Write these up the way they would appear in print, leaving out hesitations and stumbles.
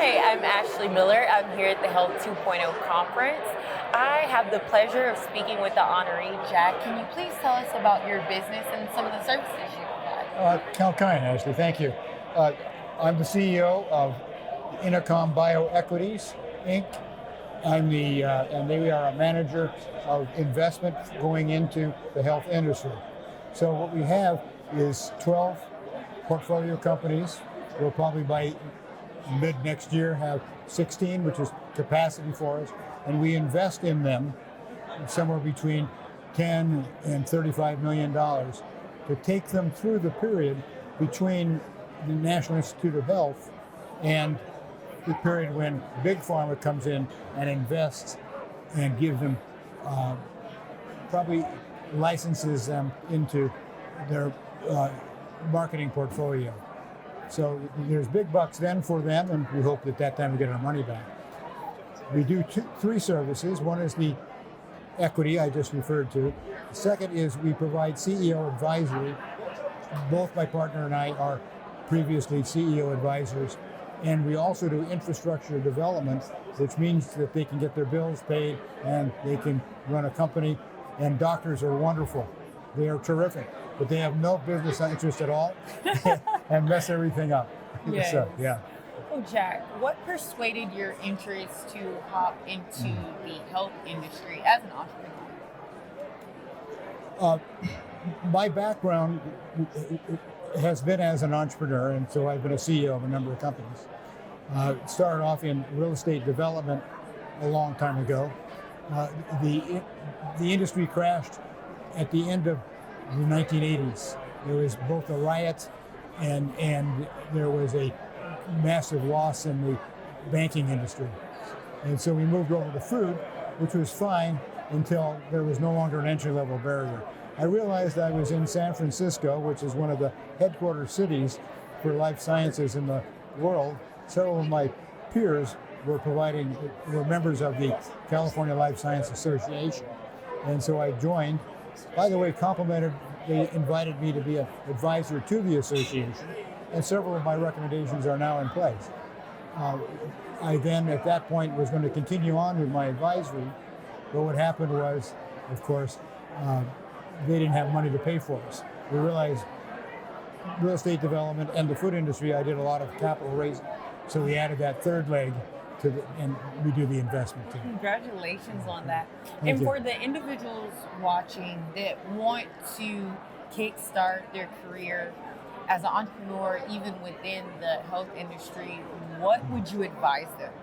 Hi, I'm Ashley Miller. I'm here at the Health 2.0 conference. I have the pleasure of speaking with the honoree, Jack. Can you please tell us about your business and some of the services you provide? How kind, Ashley. Thank you. Uh, I'm the CEO of InnoCom Bio Equities, Inc. And we are a manager of investment going into the health industry. So what we have is 12 portfolio companies. We'll probably by mid next year have 16, which is capacity for us, and we invest in them somewhere between 10 and $35 million to take them through the period between the National Institute of Health and the period when Big Pharma comes in and invests and gives them, probably licenses them into their marketing portfolio. So there's big bucks then for them, and we hope that that time we get our money back. We do three services. One is the equity I just referred to. The second is we provide CEO advisory. Both my partner and I are previously CEO advisors. And we also do infrastructure development, which means that they can get their bills paid and they can run a company. And doctors are wonderful. They are terrific, but they have no business interest at all and mess everything up. Yes. So, yeah. Well, Jack, what persuaded your interest to hop into the health industry as an entrepreneur? My background has been as an entrepreneur, and so I've been a CEO of a number of companies. Started off in real estate development a long time ago. The industry crashed at the end of the 1980s. There was both a riot and there was a massive loss in the banking industry. And so we moved over to food, which was fine until there was no longer an entry-level barrier. I realized I was in San Francisco, which is one of the headquarter cities for life sciences in the world. Several of my peers were members of the California Life Science Association. And so I joined. By the way, they invited me to be an advisor to the association, and several of my recommendations are now in place. I then, at that point, was going to continue on with my advisory, but what happened was, of course, they didn't have money to pay for us. We realized real estate development and the food industry, I did a lot of capital raising, so we added that third leg and we do the investment too. Congratulations on that. Thank you. For the individuals watching that want to kickstart their career as an entrepreneur, even within the health industry, what would you advise them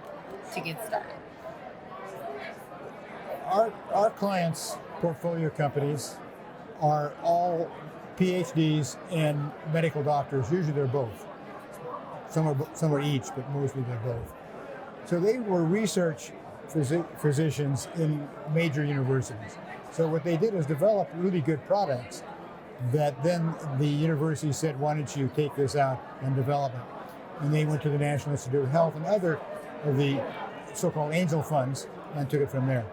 to get started? Our clients' portfolio companies are all PhDs and medical doctors. Usually they're both. Some are each, but mostly they're both. So they were research physicians in major universities. So what they did is develop really good products that then the university said, why don't you take this out and develop it? And they went to the National Institute of Health and other of the so-called angel funds and took it from there.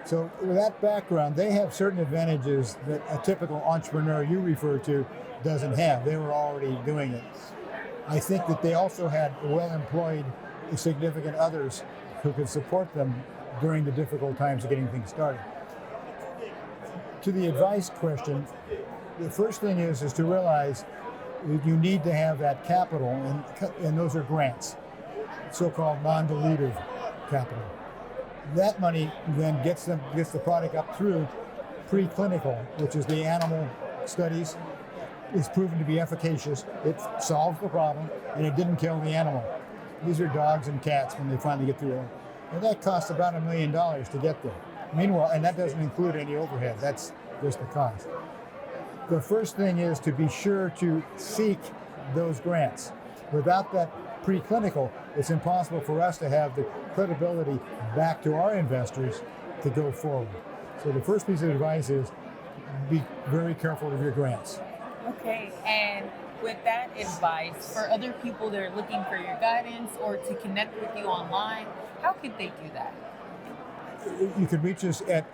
So with that background, they have certain advantages that a typical entrepreneur you refer to doesn't have. They were already doing it. I think that they also had well-employed significant others who could support them during the difficult times of getting things started. To the advice question, the first thing is to realize that you need to have that capital, and those are grants, so-called non-dilutive capital. That money then gets the product up through preclinical, which is the animal studies. It's proven to be efficacious. It solves the problem, and it didn't kill the animal. These are dogs and cats when they finally get through it. And that costs about $1 million to get there. Meanwhile, and that doesn't include any overhead, that's just the cost. The first thing is to be sure to seek those grants. Without that preclinical, it's impossible for us to have the credibility back to our investors to go forward. So the first piece of advice is be very careful of your grants. Okay, and with that advice, for other people that are looking for your guidance or to connect with you online, how could they do that? You could reach us at,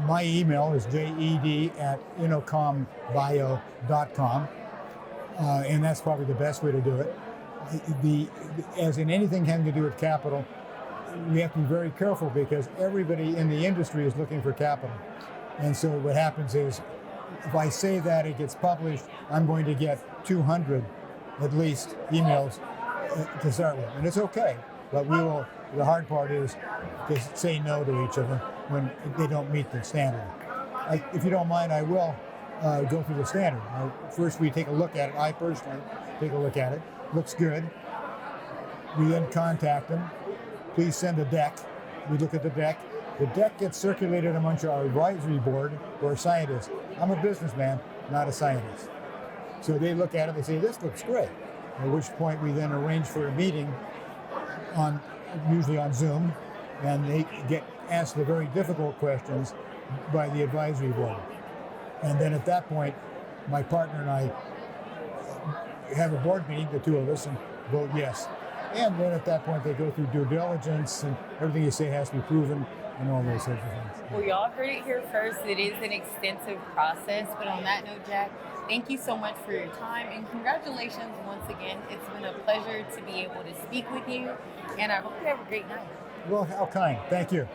my email is jed@innocombio.com, and that's probably the best way to do it. As in anything having to do with capital, we have to be very careful because everybody in the industry is looking for capital. And so what happens is, if I say that it gets published, I'm going to get 200 at least emails to start with. And it's okay, but the hard part is to say no to each other when they don't meet the standard. If you don't mind, I will go through the standard. First, we take a look at it. I personally take a look at it. Looks good. We then contact them. Please send a deck. We look at the deck. The deck gets circulated amongst our advisory board or scientists. I'm a businessman, not a scientist. So they look at it, they say, this looks great. At which point we then arrange for a meeting usually on Zoom, and they get asked the very difficult questions by the advisory board. And then at that point, my partner and I have a board meeting, the two of us, and vote yes. And then at that point, they go through due diligence, and everything you say has to be proven, and all those sorts of things. Well, y'all heard it here first. It is an extensive process. But on that note, Jack, thank you so much for your time, and congratulations once again. It's been a pleasure to be able to speak with you, and I hope you have a great night. Well, how kind. Thank you.